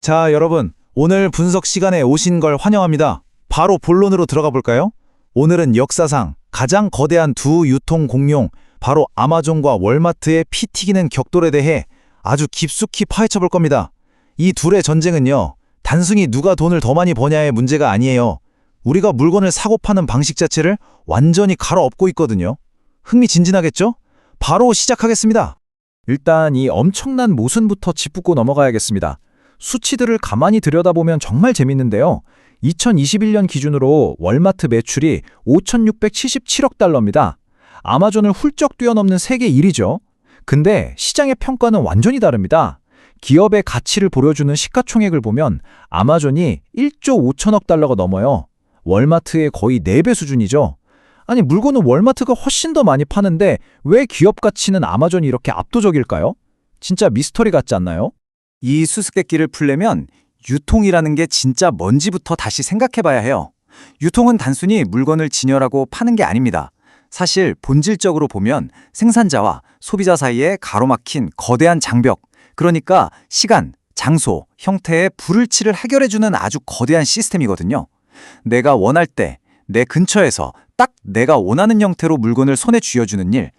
자, 여러분, 오늘 분석 시간에 오신 걸 환영합니다. 바로 본론으로 들어가 볼까요? 오늘은 역사상 가장 거대한 두 유통 공룡, 바로 아마존과 월마트의 피 튀기는 격돌에 대해 아주 깊숙이 파헤쳐 볼 겁니다. 이 둘의 전쟁은요, 단순히 누가 돈을 더 많이 버냐의 문제가 아니에요. 우리가 물건을 사고 파는 방식 자체를 완전히 갈아엎고 있거든요. 흥미진진하겠죠? 바로 시작하겠습니다. 일단 이 엄청난 모순부터 짚고 넘어가야겠습니다. 수치들을 가만히 들여다보면 정말 재밌는데요. 2021년 기준으로 월마트 매출이 5,677억 달러입니다. 아마존을 훌쩍 뛰어넘는 세계 1위죠. 근데 시장의 평가는 완전히 다릅니다. 기업의 가치를 보여주는 시가총액을 보면 아마존이 1조 5천억 달러가 넘어요. 월마트의 거의 4배 수준이죠. 아니, 물건은 월마트가 훨씬 더 많이 파는데 왜 기업 가치는 아마존이 이렇게 압도적일까요? 진짜 미스터리 같지 않나요? 이 수수께끼를 풀려면 유통이라는 게 진짜 뭔지부터 다시 생각해봐야 해요. 유통은 단순히 물건을 진열하고 파는 게 아닙니다. 사실 본질적으로 보면 생산자와 소비자 사이에 가로막힌 거대한 장벽, 그러니까 시간, 장소, 형태의 불일치를 해결해주는 아주 거대한 시스템이거든요. 내가 원할 때, 내 근처에서 딱 내가 원하는 형태로 물건을 손에 쥐어주는 일,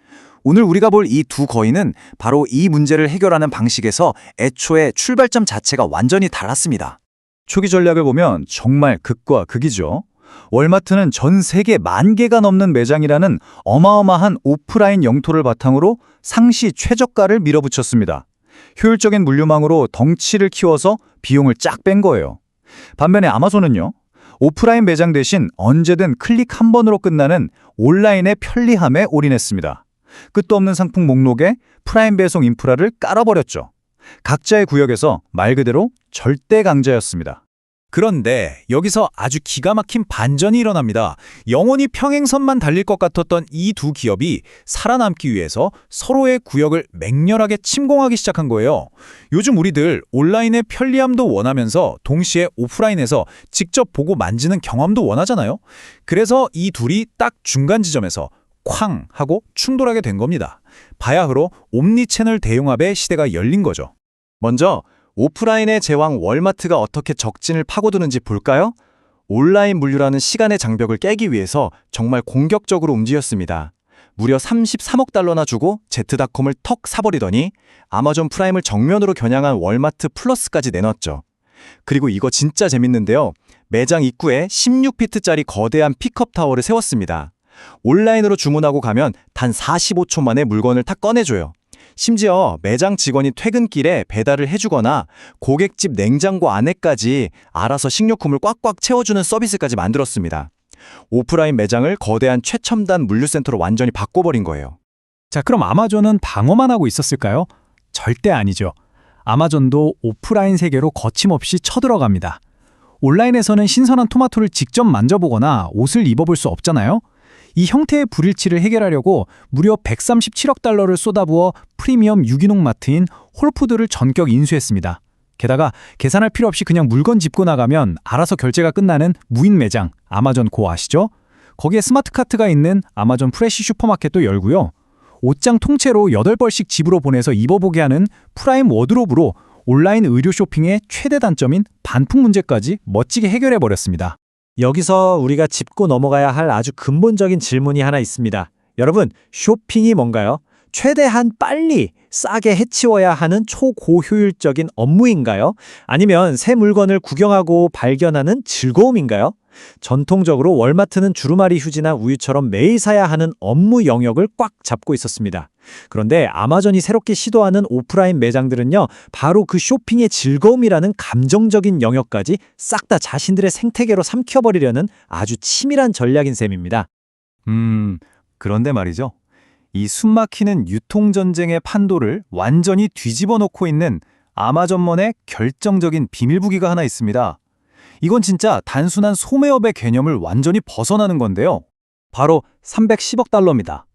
오늘 우리가 볼 이 두 거인은 바로 이 문제를 해결하는 방식에서 애초에 출발점 자체가 완전히 달랐습니다. 초기 전략을 보면 정말 극과 극이죠. 월마트는 전 세계 10,000개가 넘는 매장이라는 어마어마한 오프라인 영토를 바탕으로 상시 최저가를 밀어붙였습니다. 효율적인 물류망으로 덩치를 키워서 비용을 쫙 뺀 거예요. 반면에 아마존은요, 오프라인 매장 대신 언제든 클릭 한 번으로 끝나는 온라인의 편리함에 올인했습니다. 끝도 없는 상품 목록에 프라임 배송 인프라를 깔아버렸죠. 각자의 구역에서 말 그대로 절대 강자였습니다. 그런데 여기서 아주 기가 막힌 반전이 일어납니다. 영원히 평행선만 달릴 것 같았던 이 두 기업이 살아남기 위해서 서로의 구역을 맹렬하게 침공하기 시작한 거예요. 요즘 우리들 온라인의 편리함도 원하면서 동시에 오프라인에서 직접 보고 만지는 경험도 원하잖아요. 그래서 이 둘이 딱 중간 지점에서 쾅 하고 충돌하게 된 겁니다. 바야흐로 옴니채널 대융합의 시대가 열린 거죠. 먼저 오프라인의 제왕 월마트가 어떻게 적진을 파고드는지 볼까요? 온라인 물류라는 시간의 장벽을 깨기 위해서 정말 공격적으로 움직였습니다. 무려 33억 달러나 주고 제트닷컴을 턱 사버리더니 아마존 프라임을 정면으로 겨냥한 월마트 플러스까지 내놨죠. 그리고 이거 진짜 재밌는데요. 매장 입구에 16피트짜리 거대한 픽업 타워를 세웠습니다. 온라인으로 주문하고 가면 단 45초 만에 물건을 다 꺼내줘요. 심지어 매장 직원이 퇴근길에 배달을 해주거나 고객집 냉장고 안에까지 알아서 식료품을 꽉꽉 채워주는 서비스까지 만들었습니다. 오프라인 매장을 거대한 최첨단 물류센터로 완전히 바꿔버린 거예요. 자, 그럼 아마존은 방어만 하고 있었을까요? 절대 아니죠. 아마존도 오프라인 세계로 거침없이 쳐들어갑니다. 온라인에서는 신선한 토마토를 직접 만져보거나 옷을 입어볼 수 없잖아요. 이 형태의 불일치를 해결하려고 무려 137억 달러를 쏟아부어 프리미엄 유기농 마트인 홀푸드를 전격 인수했습니다. 게다가 계산할 필요 없이 그냥 물건 짚고 나가면 알아서 결제가 끝나는 무인 매장 아마존 고 아시죠? 거기에 스마트카트가 있는 아마존 프레시 슈퍼마켓도 열고요. 옷장 통째로 8벌씩 집으로 보내서 입어보게 하는 프라임 워드로브로 온라인 의류 쇼핑의 최대 단점인 반품 문제까지 멋지게 해결해버렸습니다. 여기서 우리가 짚고 넘어가야 할 아주 근본적인 질문이 하나 있습니다. 여러분, 쇼핑이 뭔가요? 최대한 빨리, 싸게 해치워야 하는 초고효율적인 업무인가요? 아니면 새 물건을 구경하고 발견하는 즐거움인가요? 전통적으로 월마트는 주루마리 휴지나 우유처럼 매일 사야 하는 업무 영역을 꽉 잡고 있었습니다. 그런데 아마존이 새롭게 시도하는 오프라인 매장들은요, 바로 그 쇼핑의 즐거움이라는 감정적인 영역까지 싹 다 자신들의 생태계로 삼켜버리려는 아주 치밀한 전략인 셈입니다. 그런데 말이죠. 이 숨막히는 유통전쟁의 판도를 완전히 뒤집어 놓고 있는 아마존만의 결정적인 비밀무기가 하나 있습니다. 이건 진짜 단순한 소매업의 개념을 완전히 벗어나는 건데요. 바로 310억 달러입니다.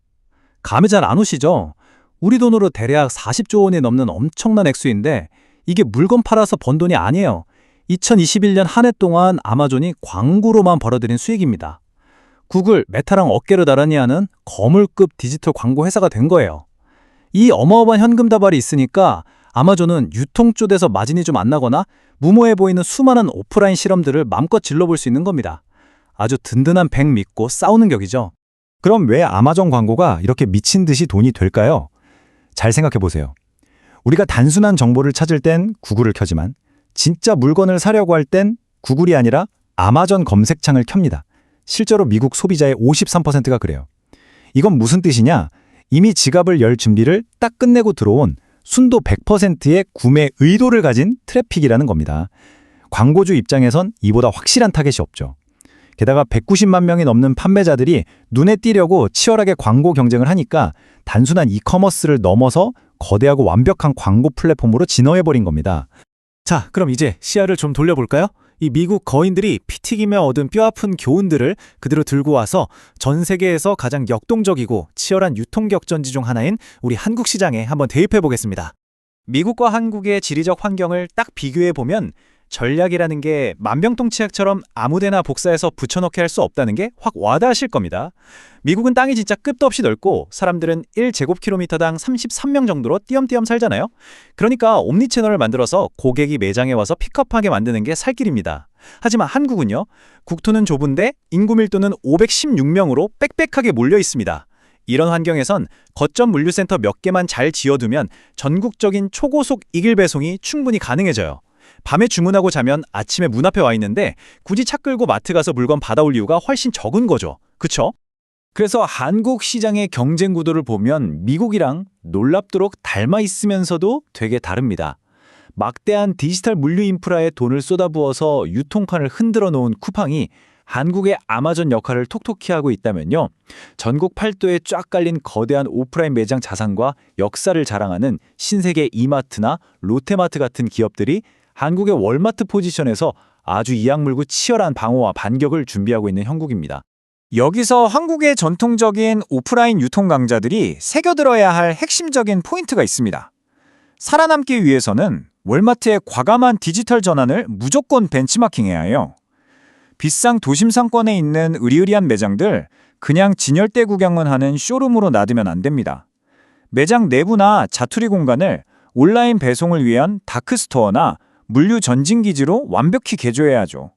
감이 잘 안 오시죠? 우리 돈으로 대략 40조 원이 넘는 엄청난 액수인데 이게 물건 팔아서 번 돈이 아니에요. 2021년 한 해 동안 아마존이 광고로만 벌어들인 수익입니다. 구글, 메타랑 어깨를 나란히 하는 거물급 디지털 광고 회사가 된 거예요. 이 어마어마한 현금 다발이 있으니까 아마존은 유통 쪽에서 마진이 좀 안 나거나 무모해 보이는 수많은 오프라인 실험들을 맘껏 질러볼 수 있는 겁니다. 아주 든든한 백 믿고 싸우는 격이죠. 그럼 왜 아마존 광고가 이렇게 미친 듯이 돈이 될까요? 잘 생각해 보세요. 우리가 단순한 정보를 찾을 땐 구글을 켜지만 진짜 물건을 사려고 할 땐 구글이 아니라 아마존 검색창을 켭니다. 실제로 미국 소비자의 53%가 그래요. 이건 무슨 뜻이냐? 이미 지갑을 열 준비를 딱 끝내고 들어온 순도 100%의 구매 의도를 가진 트래픽이라는 겁니다. 광고주 입장에선 이보다 확실한 타겟이 없죠. 게다가 190만 명이 넘는 판매자들이 눈에 띄려고 치열하게 광고 경쟁을 하니까 단순한 이커머스를 넘어서 거대하고 완벽한 광고 플랫폼으로 진화해버린 겁니다. 자, 그럼 이제 시야를 좀 돌려볼까요? 이 미국 거인들이 피 튀기며 얻은 뼈아픈 교훈들을 그대로 들고 와서 전 세계에서 가장 역동적이고 치열한 유통격전지 중 하나인 우리 한국 시장에 한번 대입해 보겠습니다. 미국과 한국의 지리적 환경을 딱 비교해 보면 전략이라는 게 만병통치약처럼 아무데나 복사해서 붙여넣기 할 수 없다는 게 확 와닿으실 겁니다. 미국은 땅이 진짜 끝도 없이 넓고 사람들은 1제곱킬로미터당 33명 정도로 띄엄띄엄 살잖아요. 그러니까 옴니채널을 만들어서 고객이 매장에 와서 픽업하게 만드는 게 살 길입니다. 하지만 한국은요. 국토는 좁은데 인구 밀도는 516명으로 빽빽하게 몰려 있습니다. 이런 환경에선 거점 물류센터 몇 개만 잘 지어두면 전국적인 초고속 이길 배송이 충분히 가능해져요. 밤에 주문하고 자면 아침에 문 앞에 와 있는데 굳이 차 끌고 마트 가서 물건 받아올 이유가 훨씬 적은 거죠. 그쵸? 그래서 한국 시장의 경쟁 구도를 보면 미국이랑 놀랍도록 닮아 있으면서도 되게 다릅니다. 막대한 디지털 물류 인프라에 돈을 쏟아부어서 유통판을 흔들어 놓은 쿠팡이 한국의 아마존 역할을 톡톡히 하고 있다면요. 전국 팔도에 쫙 깔린 거대한 오프라인 매장 자산과 역사를 자랑하는 신세계 이마트나 롯데마트 같은 기업들이 한국의 월마트 포지션에서 아주 이악물고 치열한 방어와 반격을 준비하고 있는 형국입니다. 여기서 한국의 전통적인 오프라인 유통 강자들이 새겨들어야 할 핵심적인 포인트가 있습니다. 살아남기 위해서는 월마트의 과감한 디지털 전환을 무조건 벤치마킹해야 해요. 비싼 도심 상권에 있는 으리으리한 매장들 그냥 진열대 구경만 하는 쇼룸으로 놔두면 안 됩니다. 매장 내부나 자투리 공간을 온라인 배송을 위한 다크스토어나 물류 전진기지로 완벽히 개조해야죠.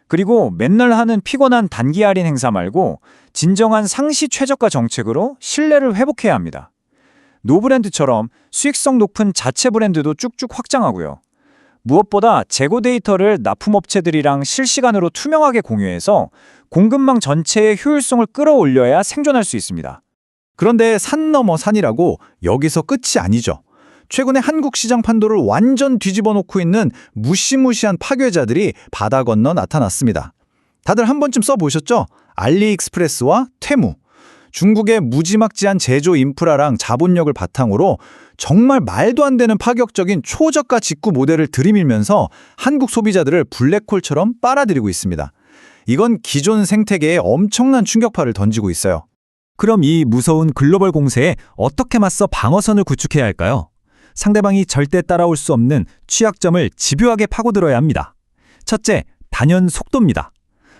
그리고 맨날 하는 피곤한 단기 할인 행사 말고 진정한 상시 최저가 정책으로 신뢰를 회복해야 합니다. 노브랜드처럼 수익성 높은 자체 브랜드도 쭉쭉 확장하고요. 무엇보다 재고 데이터를 납품업체들이랑 실시간으로 투명하게 공유해서 공급망 전체의 효율성을 끌어올려야 생존할 수 있습니다. 그런데 산 넘어 산이라고 여기서 끝이 아니죠. 최근에 한국 시장 판도를 완전 뒤집어 놓고 있는 무시무시한 파괴자들이 바다 건너 나타났습니다. 다들 한 번쯤 써보셨죠? 알리익스프레스와 테무. 중국의 무지막지한 제조 인프라랑 자본력을 바탕으로 정말 말도 안 되는 파격적인 초저가 직구 모델을 들이밀면서 한국 소비자들을 블랙홀처럼 빨아들이고 있습니다. 이건 기존 생태계에 엄청난 충격파를 던지고 있어요. 그럼 이 무서운 글로벌 공세에 어떻게 맞서 방어선을 구축해야 할까요? 상대방이 절대 따라올 수 없는 취약점을 집요하게 파고들어야 합니다. 첫째, 단연 속도입니다.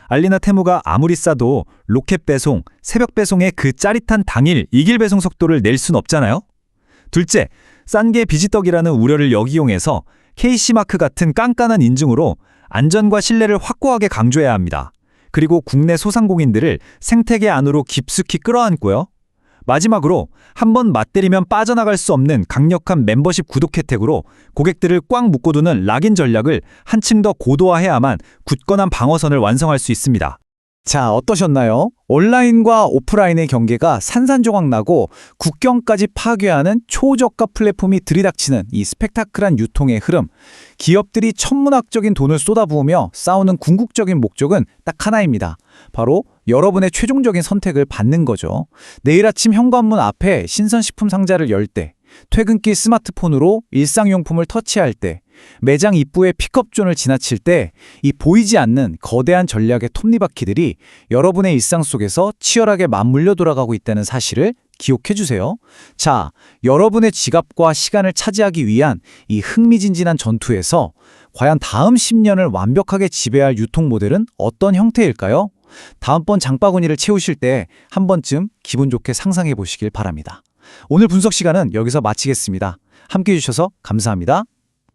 알리나 테무가 아무리 싸도 로켓 배송, 새벽 배송의 그 짜릿한 당일 이길 배송 속도를 낼 순 없잖아요. 둘째, 싼 게 비지떡이라는 우려를 역이용해서 KC마크 같은 깐깐한 인증으로 안전과 신뢰를 확고하게 강조해야 합니다. 그리고 국내 소상공인들을 생태계 안으로 깊숙이 끌어안고요. 마지막으로 한번 맞대리면 빠져나갈 수 없는 강력한 멤버십 구독 혜택으로 고객들을 꽉 묶어두는 락인 전략을 한층 더 고도화해야만 굳건한 방어선을 완성할 수 있습니다. 자, 어떠셨나요? 온라인과 오프라인의 경계가 산산조각 나고 국경까지 파괴하는 초저가 플랫폼이 들이닥치는 이 스펙타클한 유통의 흐름. 기업들이 천문학적인 돈을 쏟아부으며 싸우는 궁극적인 목적은 딱 하나입니다. 바로 여러분의 최종적인 선택을 받는 거죠. 내일 아침 현관문 앞에 신선식품 상자를 열 때, 퇴근길 스마트폰으로 일상용품을 터치할 때, 매장 입구의 픽업존을 지나칠 때 이 보이지 않는 거대한 전략의 톱니바퀴들이 여러분의 일상 속에서 치열하게 맞물려 돌아가고 있다는 사실을 기억해 주세요. 자, 여러분의 지갑과 시간을 차지하기 위한 이 흥미진진한 전투에서 과연 다음 10년을 완벽하게 지배할 유통 모델은 어떤 형태일까요? 다음번 장바구니를 채우실 때 한 번쯤 기분 좋게 상상해 보시길 바랍니다. 오늘 분석 시간은 여기서 마치겠습니다. 함께해 주셔서 감사합니다.